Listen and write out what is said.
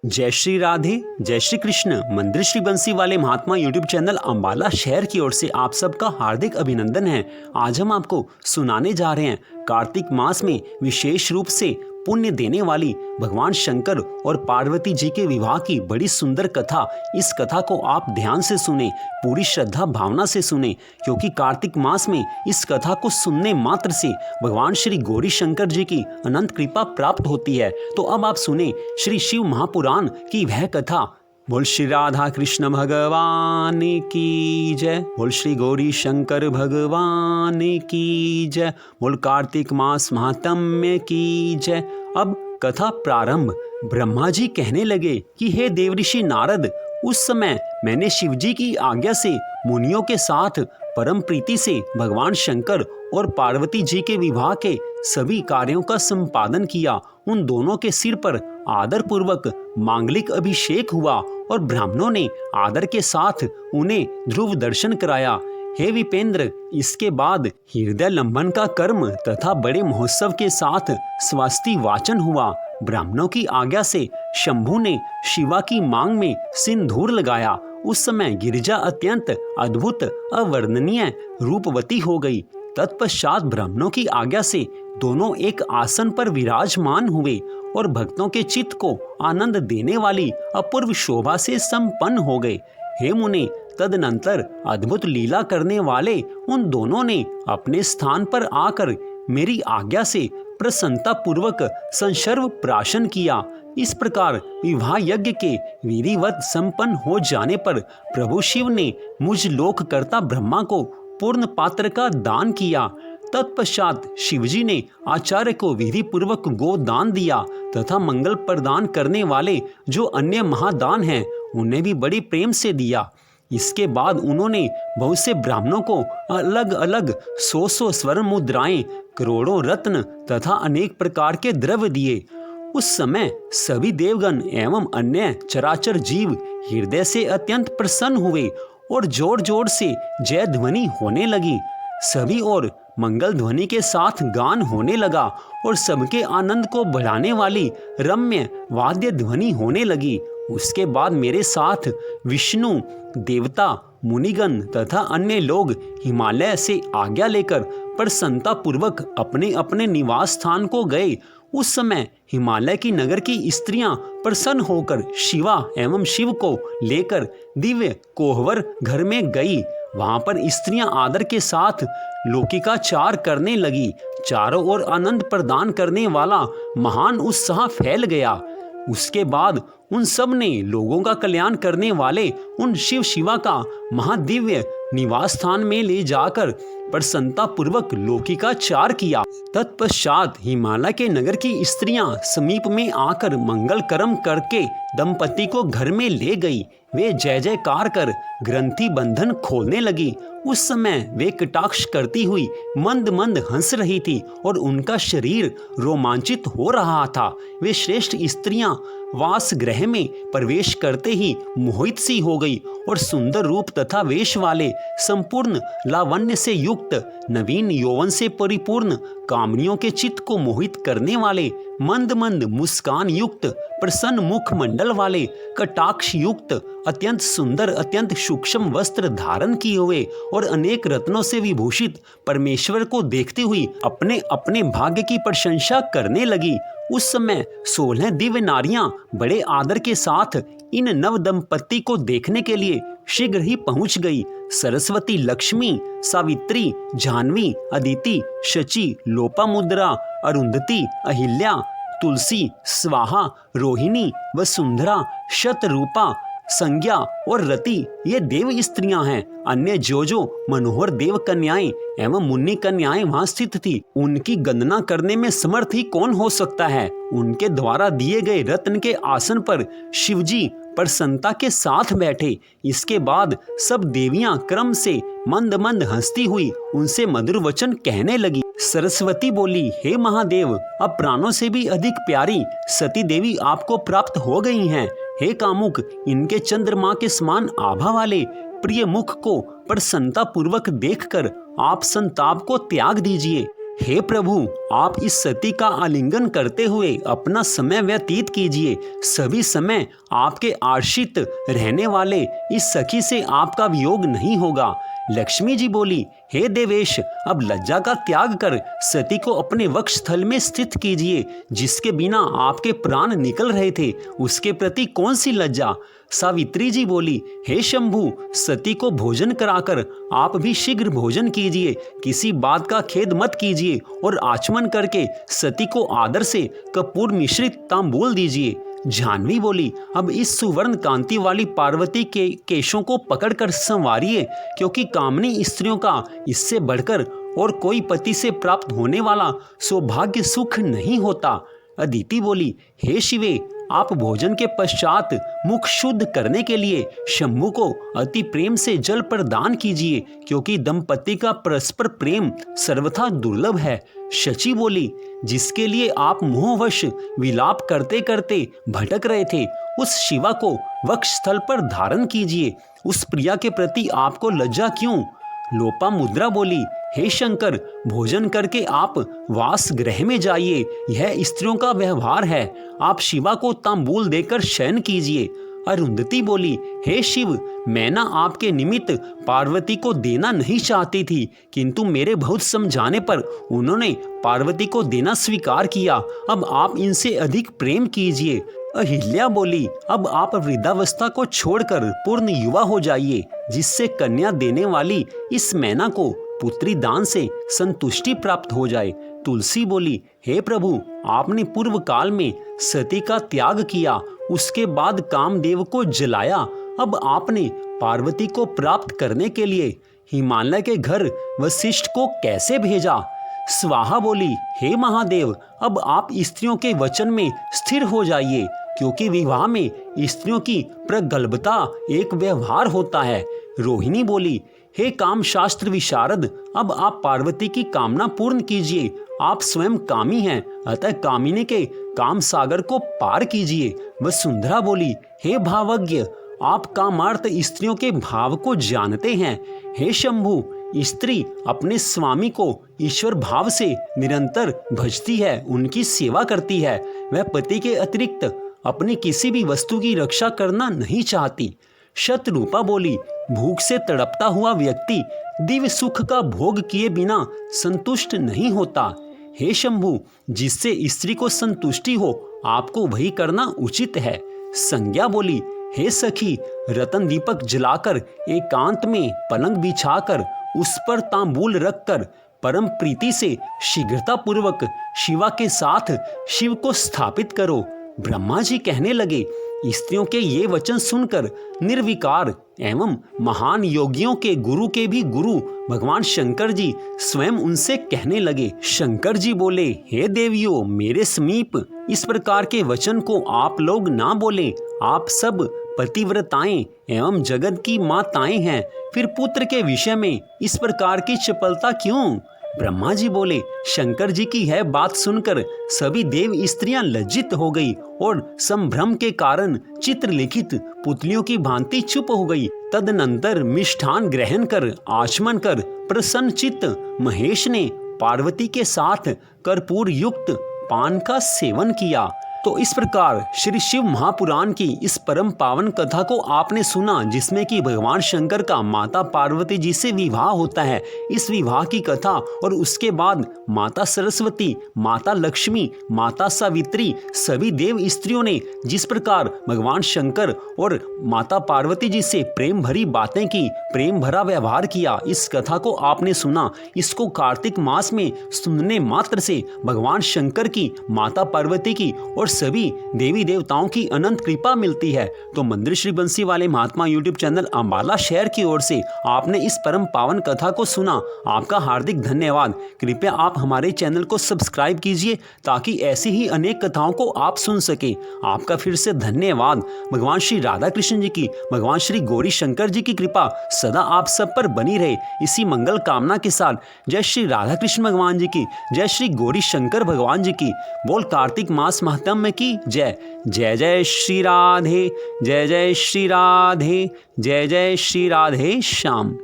जय श्री राधे, जय श्री कृष्ण। मंदिर श्री बंसी वाले महात्मा यूट्यूब चैनल अंबाला शहर की ओर से आप सबका हार्दिक अभिनंदन है। आज हम आपको सुनाने जा रहे हैं कार्तिक मास में विशेष रूप से पुण्य देने वाली भगवान शंकर और पार्वती जी के विवाह की बड़ी सुंदर कथा। इस कथा को आप ध्यान से सुने, पूरी श्रद्धा भावना से सुने, क्योंकि कार्तिक मास में इस कथा को सुनने मात्र से भगवान श्री गौरी शंकर जी की अनंत कृपा प्राप्त होती है। तो अब आप सुने श्री शिव महापुराण की वह कथा। बोल श्री राधा कृष्ण भगवान की जय, बोल श्री गौरी शंकर भगवान की जय, बोल कार्तिक मास महात्म्य की जय। अब कथा प्रारंभ। ब्रह्मा जी कहने लगे कि हे देवऋषि नारद, उस समय मैंने शिव जी की आज्ञा से मुनियों के साथ परम प्रीति से भगवान शंकर और पार्वती जी के विवाह के सभी कार्यों का संपादन किया। उन दोनों के सिर पर आदर पूर्वक मांगलिक अभिषेक हुआ और ब्राह्मणों ने आदर के साथ उन्हें ध्रुव दर्शन कराया। हे विपेंद्र, इसके बाद हृदय लंबन का कर्म तथा बड़े महोत्सव के साथ स्वस्ति वाचन हुआ। ब्राह्मणों की आज्ञा से शंभु ने शिवा की मांग में सिंदूर लगाया। उस समय गिरिजा अत्यंत अद्भुत अवर्णनीय रूपवती हो गई। तत्पश्चात ब्राह्मणों की आज्ञा से दोनों एक आसन पर विराजमान हुए और भक्तों के चित्त को आनंद देने वाली अपूर्व शोभा से संपन्न हो गए। हे मुने, तदनंतर अद्भुत लीला करने वाले उन दोनों ने अपने स्थान पर आकर मेरी आज्ञा से प्रसन्नता पूर्वक संसर्व प्राशन किया। इस प्रकार विवाह यज्ञ के विधिवत संपन्न हो जाने पर प्रभु शिव ने मुझ लोककर्ता ब्रह्मा को पूर्ण पात्र का दान किया। तत्पश्चात शिवजी ने आचार्य को विधि पूर्वक गोदान दिया तथा मंगल प्रदान करने वाले जो अन्य महादान हैं उन्हें भी बड़ी प्रेम से दिया। इसके बाद उन्होंने बहुत से ब्राह्मणों को अलग अलग 100 स्वर्ण मुद्राएं, करोड़ों रत्न तथा अनेक प्रकार के द्रव्य दिए। उस समय सभी देवगण एवं अन्य चराचर जीव हृदय से अत्यंत प्रसन्न हुए और जोर जोर से जय ध्वनि होने लगी। सभी और मंगल ध्वनि के साथ गान होने लगा और सबके आनंद को बढ़ाने वाली रम्य वाद्य ध्वनि होने लगी। उसके बाद मेरे साथ विष्णु, देवता, मुनिगण तथा अन्य लोग हिमालय से आज्ञा लेकर प्रसन्नता पूर्वक अपने अपने निवास स्थान को गए। उस समय हिमालय की नगर की स्त्रियां प्रसन्न होकर शिवा एवं शिव को लेकर दिव्य कोहवर घर में गई। वहां पर स्त्रियां आदर के साथ लौकिकाचार करने लगी। चारों ओर आनंद प्रदान करने वाला महान उत्साह फैल गया। उसके बाद उन सब ने लोगों का कल्याण करने वाले उन शिव शिवा का महादिव्य निवास स्थान में ले जाकर प्रसन्नता पूर्वक लौकिकाचार किया। तत्पश्चात हिमालय के नगर की स्त्रियां समीप में आकर मंगल कर्म करके दंपति को घर में ले गई। वे जय जयकार कर ग्रंथि बंधन खोलने लगी। उस समय वे कटाक्ष करती हुई मंद मंद हंस रही थी और उनका शरीर रोमांचित हो रहा था। वे श्रेष्ठ स्त्रियां वास गृह में प्रवेश करते ही मोहित सी हो गई और सुंदर रूप तथा वेश वाले, संपूर्ण लावण्य से युक्त, नवीन यौवन से परिपूर्ण, कामनियों के चित्त को मोहित करने वाले, मंद मंद मुस्कान युक्त, प्रसन्न मुख मंडल वाले, कटाक्ष युक्त, अत्यंत सुंदर, अत्यंत सूक्ष्म वस्त्र धारण किए हुए और अनेक रत्नों से विभूषित परमेश्वर को देखती हुई अपने अपने भाग्य की प्रशंसा करने लगी। उस समय 16 दिव्य नारियां बड़े आदर के साथ इन नव दंपत्ति को देखने के लिए शीघ्र ही पहुंच गई। सरस्वती, लक्ष्मी, सावित्री, जाह्नवी, अदिति, शची, लोपामुद्रा, अरुंधति, अहिल्या, तुलसी, स्वाहा, रोहिणी, वसुंधरा, शतरूपा, संज्ञा और रति ये देव स्त्रियां हैं। अन्य जो मनोहर देव कन्याएं एवं मुन्नी कन्याएं वहां स्थित थी, उनकी गणना करने में समर्थ ही कौन हो सकता है। उनके द्वारा दिए गए रत्न के आसन पर शिवजी प्रसन्नता के साथ बैठे। इसके बाद सब देवियां क्रम से मंद मंद हंसती हुई उनसे मधुर वचन कहने लगी। सरस्वती बोली, हे महादेव, अब प्राणों से भी अधिक प्यारी सती देवी आपको प्राप्त हो गई हैं। हे कामुक, इनके चंद्रमा के समान आभा वाले प्रिय मुख को प्रसन्नता पूर्वक देखकर आप संताप को त्याग दीजिए। हे प्रभु, आप इस सती का आलिंगन करते हुए अपना समय व्यतीत कीजिए। सभी समय आपके आश्रित रहने वाले इस सखी से आपका वियोग नहीं होगा। लक्ष्मी जी बोली, हे देवेश, अब लज्जा का त्याग कर सती को अपने वक्ष स्थल में स्थित कीजिए। जिसके बिना आपके प्राण निकल रहे थे, उसके प्रति कौन सी लज्जा। सावित्री जी बोली, हे शंभु, सती को भोजन कराकर आप भी शीघ्र भोजन कीजिए। किसी बात का खेद मत कीजिए और आचमन करके सती को आदर से कपूर मिश्रित तांबूल दीजिए। जानवी बोली, अब इस सुवर्ण कांति वाली पार्वती के केशों को पकड़कर संवारिए, क्योंकि कामनी स्त्रियों का इससे बढ़कर और कोई पति से प्राप्त होने वाला सौभाग्य सुख नहीं होता। अदिति बोली, हे शिवे, आप भोजन के पश्चात मुख शुद्ध करने के लिए शंभु को अति प्रेम से जल प्रदान कीजिए, क्योंकि दंपति का परस्पर प्रेम सर्वथा दुर्लभ है। शची बोली, जिसके लिए आप मोहवश विलाप करते करते भटक रहे थे, उस शिवा को वक्ष स्थल पर धारण कीजिए। उस प्रिया के प्रति आपको लज्जा क्यों। लोपामुद्रा बोली, हे शंकर, भोजन करके आप वास गृह में जाइए। यह स्त्रियों का व्यवहार है। आप शिवा को तांबूल देकर शयन कीजिए। अरुंधति बोली, हे शिव, मैं ना आपके निमित्त पार्वती को देना नहीं चाहती थी, किंतु मेरे बहुत समझाने पर उन्होंने पार्वती को देना स्वीकार किया। अब आप इनसे अधिक प्रेम कीजिए। अहिल्या बोली, अब आप वृद्धावस्था को छोड़कर पूर्ण युवा हो जाइए, जिससे कन्या देने वाली इस मैना को पुत्री दान से संतुष्टि प्राप्त हो जाए। तुलसी बोली, हे प्रभु, आपने पूर्व काल में सती का त्याग किया, उसके बाद कामदेव को जलाया। अब आपने पार्वती को प्राप्त करने के लिए हिमालय के घर वशिष्ठ को कैसे भेजा। स्वाहा बोली, हे महादेव, अब आप स्त्रियों के वचन में स्थिर हो जाइए, क्योंकि विवाह में स्त्रियों की प्रगल्भता एक व्यवहार होता है। रोहिणी बोली, हे काम शास्त्र विशारद, अब आप पार्वती की कामना पूर्ण कीजिए। आप स्वयं कामी हैं, अतः कामिनी के काम सागर को पार कीजिए। वसुंधरा बोली, हे भावज्ञ, आप कामार्थ स्त्रियों के भाव को जानते हैं। हे शंभु, स्त्री अपने स्वामी को ईश्वर भाव से निरंतर भजती है, उनकी सेवा करती है। वह पति के अतिरिक्त अपनी किसी भी वस्तु की रक्षा करना नहीं चाहती। शतरूपा बोली, भूख से तड़पता हुआ व्यक्ति दिव्य सुख का भोग किए बिना संतुष्ट नहीं होता। हे शंभु, जिससे स्त्री को संतुष्टि हो, आपको वही करना उचित है। संज्ञा बोली, हे सखी, रतन दीपक जलाकर एकांत में पलंग बिछाकर उस पर तांबूल रखकर परम प्रीति से शीघ्रता पूर्वक शिवा के साथ शिव को स्थापित करो। ब्रह्मा जी कहने लगे, स्त्रियों के ये वचन सुनकर निर्विकार एवं महान योगियों के गुरु के भी गुरु भगवान शंकर जी स्वयं उनसे कहने लगे। शंकर जी बोले, हे देवियों, मेरे समीप इस प्रकार के वचन को आप लोग ना बोले। आप सब पतिव्रताएं एवं जगत की माताएं हैं, फिर पुत्र के विषय में इस प्रकार की चपलता क्यों। ब्रह्मा जी बोले, शंकर जी की यह बात सुनकर सभी देव स्त्रियां लज्जित हो गई और संभ्रम के कारण चित्रलिखित पुतलियों की भांति चुप हो गई। तदनंतर मिष्ठान ग्रहण कर आचमन कर प्रसन्न चित्त महेश ने पार्वती के साथ कर्पूर युक्त पान का सेवन किया। तो इस प्रकार श्री शिव महापुराण की इस परम पावन कथा को आपने सुना, जिसमें कि भगवान शंकर का माता पार्वती जी से विवाह होता है। इस विवाह की कथा और उसके बाद माता सरस्वती, माता लक्ष्मी, माता सावित्री सभी देव स्त्रियों ने जिस प्रकार भगवान शंकर और माता पार्वती जी से प्रेम भरी बातें की, प्रेम भरा व्यवहार किया, इस कथा को आपने सुना। इसको कार्तिक मास में सुनने मात्र से भगवान शंकर की, माता पार्वती की और सभी देवी देवताओं की अनंत कृपा मिलती है। तो मंदिर श्री बंसी वाले महात्मा यूट्यूब चैनल अंबाला शहर की ओर से आपने इस परम पावन कथा को सुना, आपका हार्दिक धन्यवाद। कृपया आप हमारे चैनल को सब्सक्राइब कीजिए ताकि ऐसी ही अनेक कथाओं को आप सुन सके। आपका फिर से धन्यवाद। भगवान श्री राधा कृष्ण जी की, भगवान श्री गौरी शंकर जी की कृपा सदा आप सब पर बनी रहे, इसी मंगल कामना के साथ जय श्री राधा कृष्ण भगवान जी की, जय श्री गौरी शंकर भगवान जी की। बोल कार्तिक मास महात्म्य की जय। जय जय श्री राधे, जय जय श्री राधे, जय जय श्री राधे श्याम।